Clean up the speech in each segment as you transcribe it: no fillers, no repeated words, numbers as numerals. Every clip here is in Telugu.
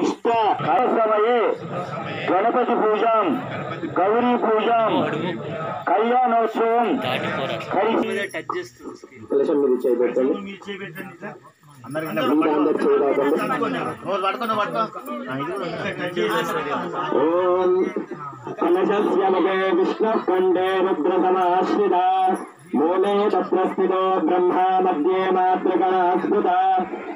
इष्ट समये गणपति पूजा गौरी पूजा कल्याणोत्सव विष्णु कंडे रुद्र समाश्रिता मूले तत्रस्थितो ब्रह्मा मध्ये मातृगणा स्मृता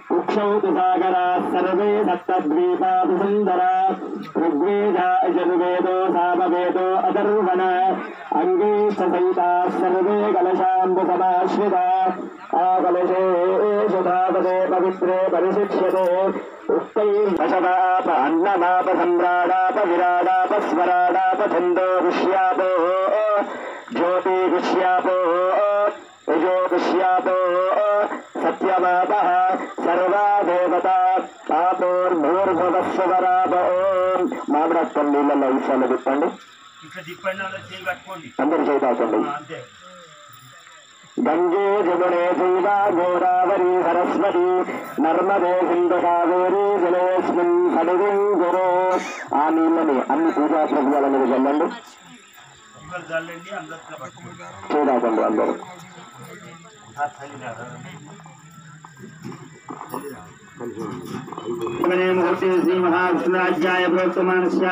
कुक्षौ सागरा सर्वे सप्तद्वीपासुन्दरा ऋग्वेदा यजुर्वेदो सामवेदो अथर्वण अंगे सहिता सर्वे कलशाम्बुसमाश्रिता आकलशे सुधापदे पवित्रे परिशिक्ष्यते उक्तैर्दशदाप अन्नदाप सम्राडाप विराडाप स्वराडाप छन्दो विष्यापो ज्योति विष्यापो यजो विष्यापो सत्यवापः सर्वा देवता तापोर्भूर्भुवस्वराप ओम మామిడాపల్లిలో ఈసారి తిప్పండి అందరూ చేతాకండి गंगे जमुने चैव गोदावरी सरस्वती नर्मदे सिंधु कावेरी जलेस्मिन् सन्निधिं गुरु आ నీళ్ళని అన్ని పూజా ద్రవ్యాల మీద చల్లండి చూడాకండి అందరూ मुहूर्ते श्री महाविष्णुराज्याय प्रोक्तमानस्य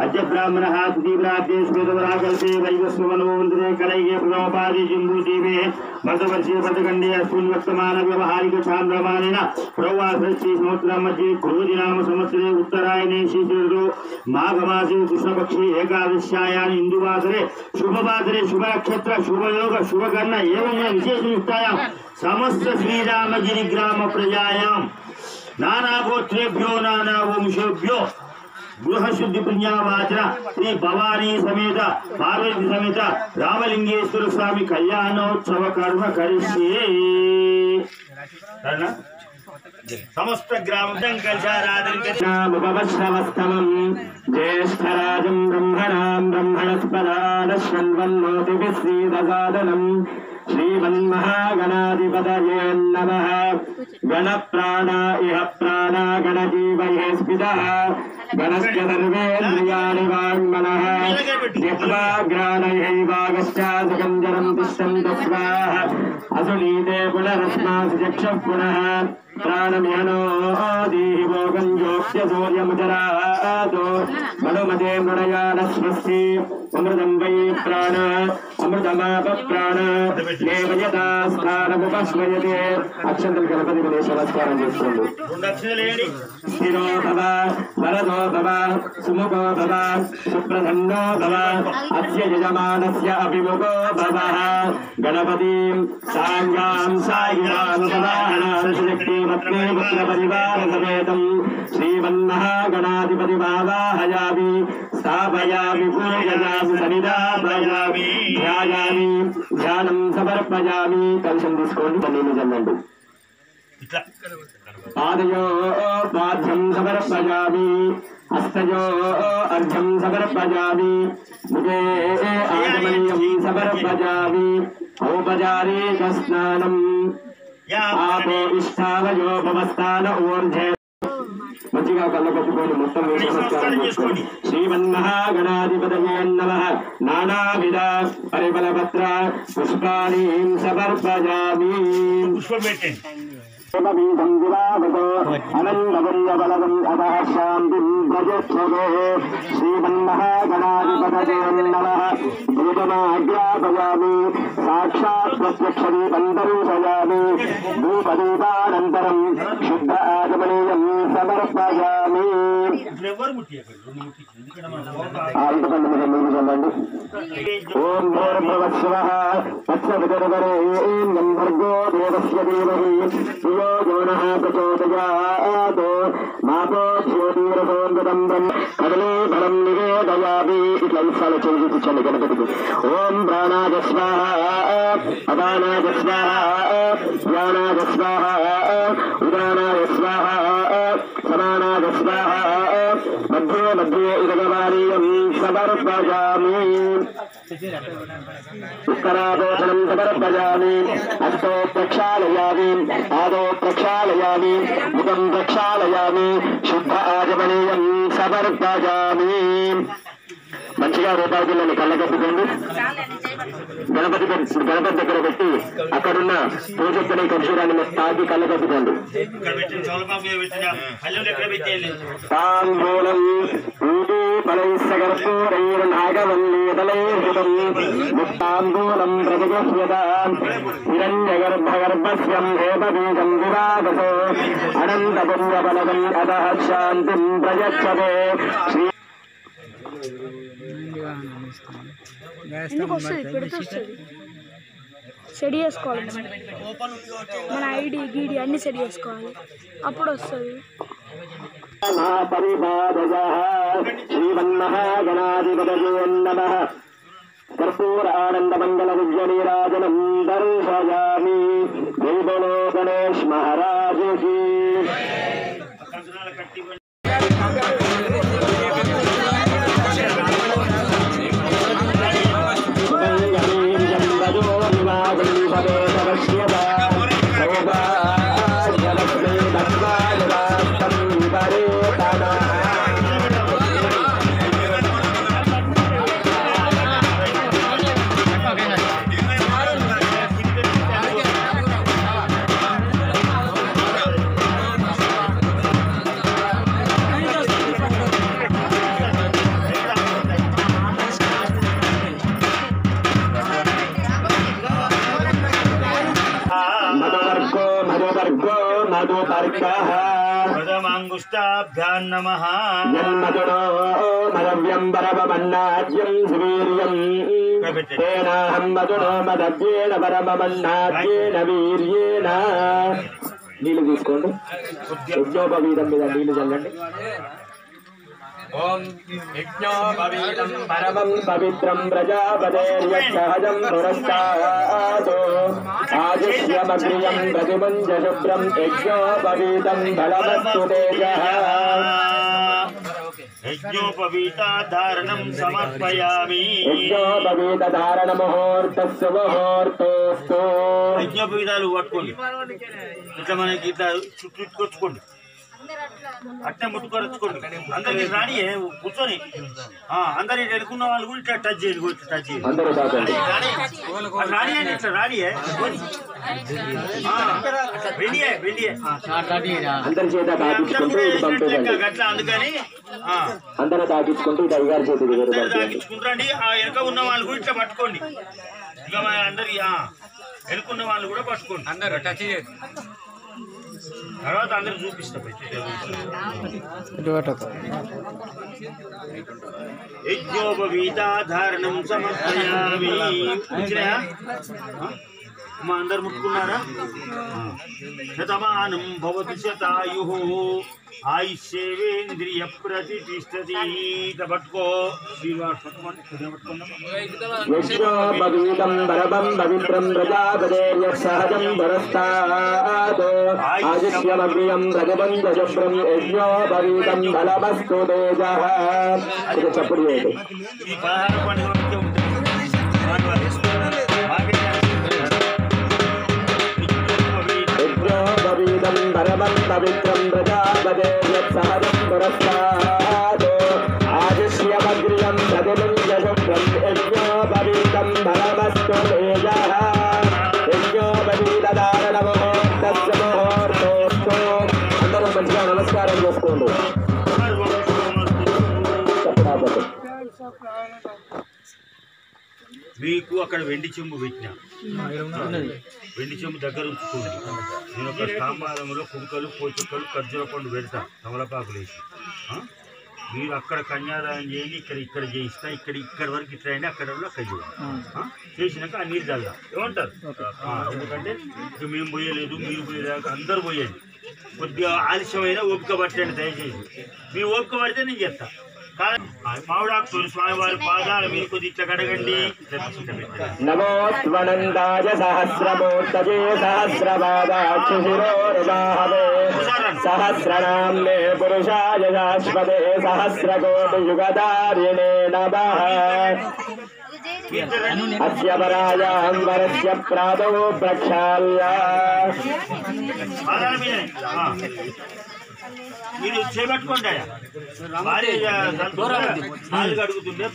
अद्य ब्राह्मणः सुदीप्राब्धे स्वेदवराकल्पे वैवस्वनो मन्दिरे कलैगे प्रणवपादे जम्बूदीपे मध्यवर्षे पदखण्डे अस्मिन् वर्तमान व्यवहारिक चान्द्रमानेन प्रवासश्री संवत्सरं मध्ये क्रोधिनाम संवत्सरे उत्तरायणे शीतऋतौ माघमासे कृष्णपक्षे एकादश्यायां हिन्दुवासरे शुभवासरे शुभनक्षत्र शुभयोग शुभकर्ण एवं विशेषयुक्तायां समस्त श्रीरामगिरिग्राम प्रजायां नानागोत्रेभ्यो नानावंशेभ्यो गृहशुद्धि पुण्यावाचन श्री भवानी समेत पार्वती समेत रामलिंगेश्वर स्वामी कल्याणोत्सव कर्म करिष्ये समस्त ग्राम कलशाराधनमस्तमं ज्येष्ठराजं ब्रह्मणां ब्रह्मणस्पदानश्वन्वन्नोतिभिः श्रीमन्महागणाधिपतये नमः गणप्राणा इह प्राणा गणजीवैः स्मितः गणस्य सर्वेन्द्रियाणि वाङ्मनः जिह्वा घ्राणैवागश्चासुगन्धरं तिष्ठन्तु स्वाहा असुनीते पुनरस्मासु चक्षुः पुनः प्राणमिहनो दीहि भोगं जोक्ष्य सूर्यमुचरातो मनुमते मृणयानस्वस्ति अमृतं वै प्राण अमृतमाप प्राण देवयता स्थानमुपस्मयते अक्षन्तल गणपति गणेश नमस्कारं చేసుకోండి స్థిరో భవ వరదో భవ సుముఖో భవ సుప్రసన్నో భవ అస్య యజమానస్య అభిముఖో భవః గణపతిం సాంగాం సాయిరాం సదాహనాం శక్తిమత్మే పుత్ర పరివార సమేతం శ్రీమన్మహాగణాధిపతి వావాహయామి స్థాపయామి పూజయామి సన్నిధాపయామి ధ్యాయామి ధ్యానం సమర్పయామి కలశం తీసుకోండి పన్నీళ్ళు చల్లండి पादयो पाद्यं समर्पयामि हस्तयो अर्घ्यं समर्पयामि मुखे आचमनीयं समर्पयामि औपचारिकस्नानम् आपो इष्टावयो भवस्थान ऊर्ध्वे మంచి గట్టిగా కళ్ళకట్టుకొని మొత్తం నమస్కారం చేసుకోండి. శ్రీమన్మహాగణాధిపతయే నమః. నానావిధ పరిమళపత్ర పుష్పాణి సమర్పయామి. పుష్పం పెట్టండి. అనంతపుణ్యబలవం అతః శాంతిం ప్రయచ్చతే. శ్రీమన్మహాగణాధిపతయే నమః. దీపమాజ్ఞాపయామి. సాక్షాత్ ప్రత్యక్షదీపం దర్శయామి. ధూపదీపానంతరం శుద్ధ ఆచమనీయం సమర్పయామి. ఓం భూర్భువస్సువః తత్సవితుర్వరేణ్యం భర్గో దేవస్య ధీమహి ధియో యో నః ప్రచోదయాత్. మాతో జ్యోతిరసోన్వితం బ్రహ్మ కదలే ఫలం నివేదయామి. ఇట్లా ఇస్తాలో చూపించండి గణపతికి. ఓం ప్రాణాయ స్వాహ, అపానాయ స్వాహ, ధ్యానాయ స్వాహ, ఉదానాయ స్వాహ, సమానాయ స్వాహ. మధ్యే మధ్యే ఇదగవారీయం సమర్పయామి. ఉత్తరాభోజనం సమర్పయామి. హస్తో ప్రక్షాళయామి, పాదో ప్రక్షాళయామి, ముఖం ప్రక్షాళయామి. శుద్ధ ఆచమనీయం సమర్పయామి. మంచిగా రూపాయి పిల్లల్ని కళ్ళకట్టుకోండి. గణపతి దగ్గర పెట్టి అక్కడున్న పూజక్కని ఖర్జూరాన్ని తాగి కళ్ళకట్టుకోండి. తాంబూలం పూజీఫలైస్సగర్పూరైర్నాగవల్లీతలైర్హృతం ముక్తాంబూలం ప్రతిగృహ్యతాం. హిరణ్యగర్భగర్భస్యం హేమబీజం వివాదసో అనంతపుణ్యబలవం అతః శాంతిం ప్రయచ్చతే. ఎందుకు వస్తుంది పెడితే వస్తుంది. సెట్ చేసుకోవాలి, మన ఐడి గీడి అన్ని సెట్ చేసుకోవాలి, అప్పుడు వస్తుంది. శ్రీమన్మహాగణాధిపతయే నమః. కర్పూర ఆనందమంగళ విద్యనీరాజనం దర్శయామి. జై బోలో గణేష్ మహారాజ్ కీ. మధుమాంగుష్టాభ్యాం నమః. జన్మతుడో మదవ్యం పరమమన్నాద్యం సువీర్యం. తేనాహం మధునో మదవ్యేన పరమమన్నాద్యేన వీర్యేన. నీళ్ళు తీసుకోండి. యజ్ఞోపవీతం మీద నీళ్లు చల్లండి. ఓం యజ్ఞోపవీతం పరమం పవిత్రం ప్రజాపతేర్యసహజం పురస్తాత్. ఆదిశ్యమగ్రియం ప్రతిమంజ శుభ్రం యజ్ఞోపవీతం బలమస్తు తేజః. యజ్ఞోపవీతాధారణం సమర్పయామి. యజ్ఞోపవీతధారణ ముహూర్తస్సు ముహూర్తోస్తు. యజ్ఞోపవీతాలు పట్టుకోండి. ఇట్లా మనకి ఇట్లా చుట్టుకొచ్చుకోండి, అట్నే ముట్టుకొచ్చుకోండి. అందరికి రానియే కూర్చొని అందరి ఎడుకున్న వాళ్ళు కూడా ఇట్లా టచ్ చేయండి. ఇట్లా టచ్ చేయండి. రానియే ఇట్లా రానియే వెళ్ళియే వెళ్ళియే అందరి చేత అట్లా. అందుకని అందరూ తాకించుకుంటూ ఇటు అయ్యగారి చేతి తాకించుకుంటారండి. ఆ వెనక ఉన్న వాళ్ళు కూడా ఇట్లా పట్టుకోండి. ఇక అందరికి వెనుకున్న వాళ్ళు కూడా పట్టుకోండి. అందరూ టచ్ చేయండి. తర్వాత అందరికి చూపిస్తాం. యజ్ఞోపవీతాధారణం సమర్పయామి. మా అందరు ముట్టుకున్నారా? శతమానం భవతి శతాయుః ఆయుష్యేవేంద్రియ ప్రతిష్టతి. పట్టుకో యజ్ఞోపవీతం పరమం పవిత్రం ప్రజాపతేర్యసహజం పురస్తాత్. ఆదిశ్యమగ్రియం ప్రతిమంజ శుభ్రం యజ్ఞోపవీతం బలమస్తు తేజః. చప్పుడు చేయండి. ఈ 16 పండుగ ఉంటుంది. యజ్ఞోపవీతం పరమం పవిత్రం ప్రజాపతేర్యసహజం యజ్ఞోపవీతం ఫలమస్తు తేజః యజ్ఞోపవీతదారణముహూర్తస్య ముహూర్తోస్తు. అందరూ మంచిగా నమస్కారం చేసుకోండి. మీకు అక్కడ వెండి చెంబు పెట్టినా, వెండి చెంబు దగ్గర ఉంచుకోండి. నేను ఒక తాంబాలంలో కుంకలు పోచుక్కలు ఖర్జూర పండు పెడతా తమలపాకులు వేసి. మీరు అక్కడ కన్యాదానం చేయండి, ఇక్కడ చేయిస్తా, ఇక్కడ వరకు ఇట్లా అయింది, అక్కడ అక్కడ చేయండి. చేసినాక ఆ నీరు చల్లా ఏమంటారు. ఎందుకంటే ఇక మేము పోయలేదు, మీరు పోయేదాకా అందరూ పోయండి. కొద్దిగా ఆలస్యమైన ఓపిక పట్టండి దయచేసి. మీరు ఓపిక పడితే నేను చెప్తా. మామిడాకుతోని స్వామివారి పాదాలు మీరు కొద్ది ఇట్లా కడగండి. నమోస్వనందాయ సహస్రమూర్తయే సహస్రపాదాక్షిశిరోర్బాహవే సహస్రనామ్నే పురుషాయ శాశ్వతే సహస్రకోటియుగధారిణే నమః. అస్య పరాయాం వరస్య ప్రాతౌ ప్రక్షాళ్య. మీరు చేపట్టుకోండి. అడుగుతుండే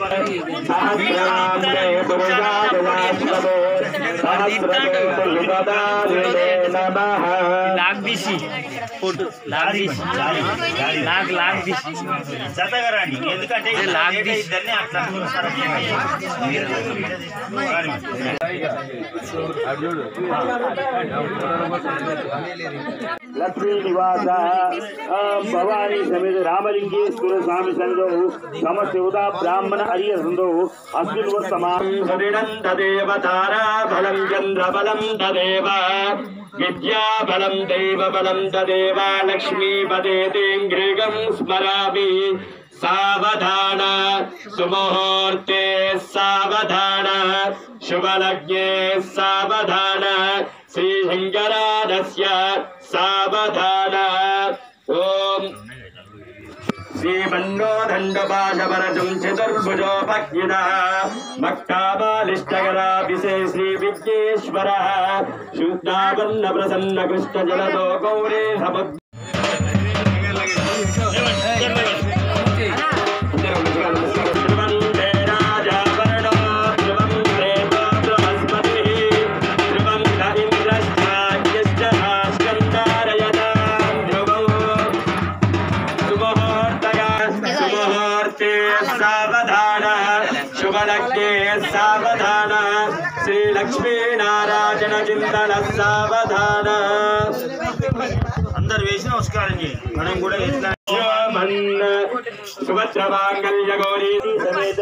జతగారండి. ఎందుకంటే ఇద్దరిని అట్లా లక్ష్మీ నివాస భవానీ సమేత రామలింగేశ్వర స్వామి సన్నిధౌ సమస్త ఉదా బ్రాహ్మణ హరియ సంధౌ అస్మిన్ తదేవతారా బలం చంద్రబలం తదేవ విద్యాబలం దైవబలం తదేవ లక్ష్మీపదేంగ్రిగం స్మరామి. సావధాన సుముహూర్తే సావధాన శుభలగ్నే సావధాన శ్రీశంకరాదస్య సావధాన. ఓం శ్రీమన్నోదండపాశపరజం చతుర్భుజోపజ్ఞిత మక్కామాలిష్టకరాభిషే శ్రీ విఘ్నేశ్వర శుద్ధావన్న ప్రసన్న కృష్ణ జలదో గౌరే సముద్ర. సావధాన శ్రీ లక్ష్మీనారాయణ చింతన సావధాన. అందరు వేసి నమస్కారం చేయండి. మనం కూడా సుభద్రమాంగళ్య గౌరీ సమేత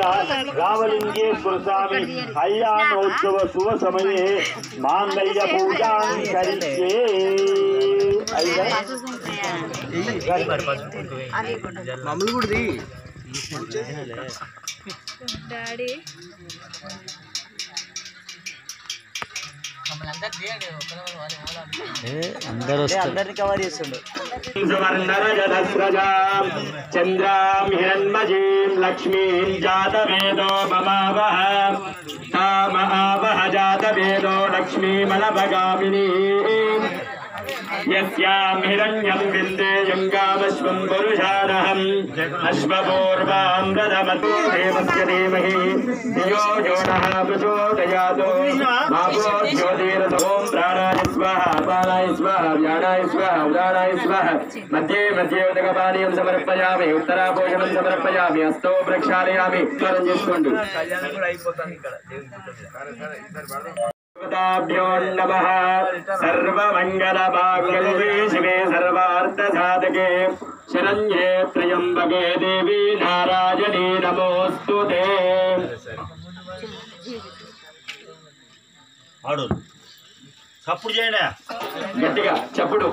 రామలింగేశ్వర స్వామి కళ్యాణోత్సవ శుభ సమయే మాంగళ్య పూజాం కరిష్యే. మమ్మల్ని కూడా డాడీ అందరినీ కవర్ చేస్తుండు. చంద్రాం హిరణ్మయీం లక్ష్మీం జాతవేదో మమావహ తామ ఆవహ జాతవేదో లక్ష్మీమనభగామినీ. యస్యాం హిరణ్యం విందేయం గామశ్వం పురుషానహం అశ్వపూర్వాం రథమతో దేవస్య ధీమహి ధియో యో నః ప్రచోదయాత్. మాభో జ్యోతిరథోం ప్రాణాయ స్వాహ అపానాయ స్వాహ వ్యానాయ స్వాహ ఉదానాయ స్వాహ. మధ్యే మధ్యే ఉదకపానీయం సమర్పయామి ఉత్తరాభోజనం సమర్పయామి హస్తో ప్రక్షాళయామి. స్మరణ చేసుకోండి. కళ్యాణం కూడా అయిపోతాను ఇక్కడ. భ్యో నమః. సర్వమంగళమాంగళ్యే శివే సర్వార్థసాధకే శరణ్యే త్ర్యంబకే దేవి నారాయణీ నమోస్తుతే. ఆడు చప్పుడు చేయండి, గట్టిగా చప్పుడు.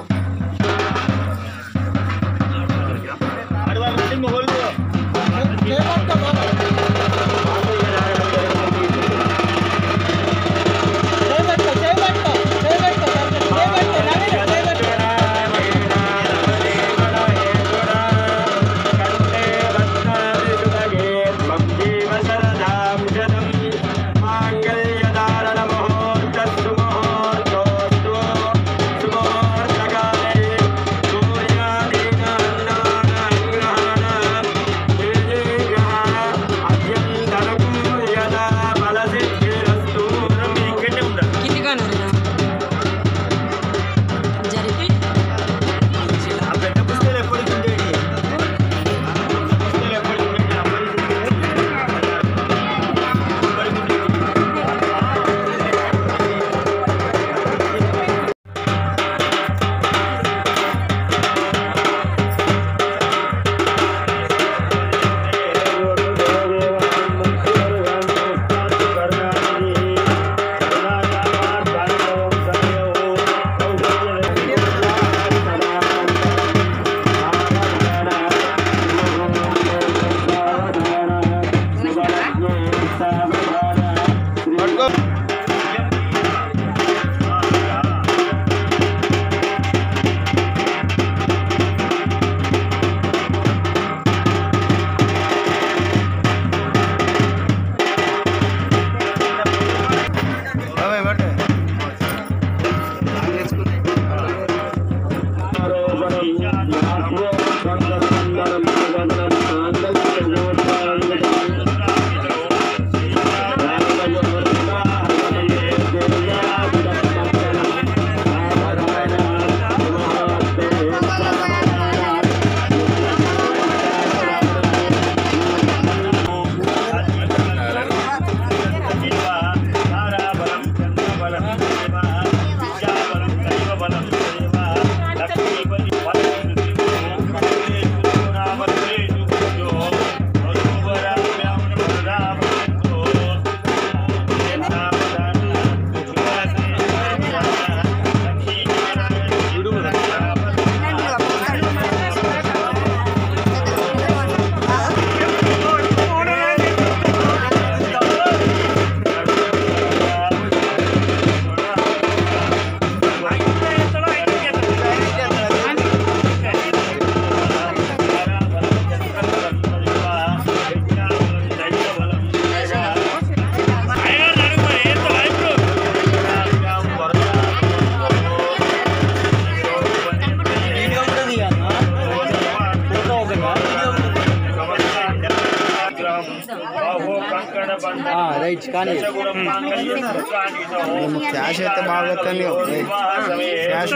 క్యాష్ అయితే బాగా క్యాష్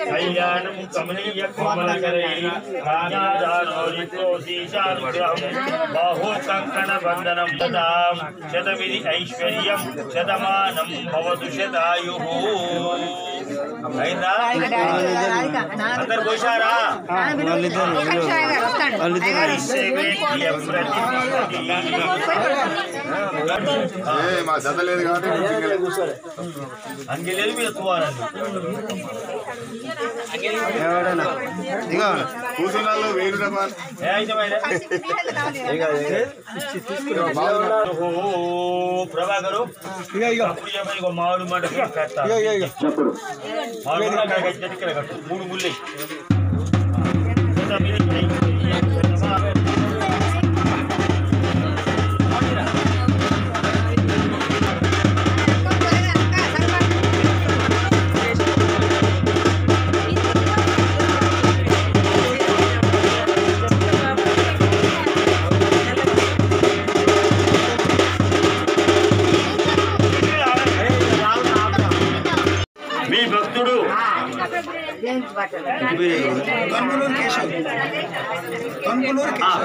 కళ్యాణం కమనీయ కోమలకరై బాహో కంకణ బంధనం దదాం శతమిది ఐశ్వర్యం శతమానం భవతు శతాయు. అయిందా? అందరు కోశారా? మా జత లేదు కాబట్టి అంగెలేదు మీరు పోవాలండి. కూర్చున్నాళ్ళు 1000 ప్రభాకరు మామిడి మాట కట్టు 3 ముళ్ళు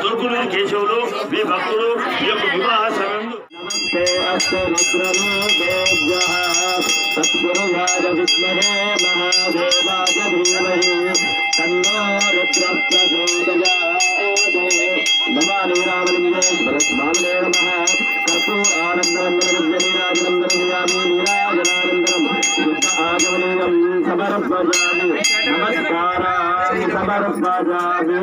తొర్కులూరు కేశవులు మీ భక్తులు ఈ యొక్క వివాహ సమయంలో నమస్కారం సమర్పయామి.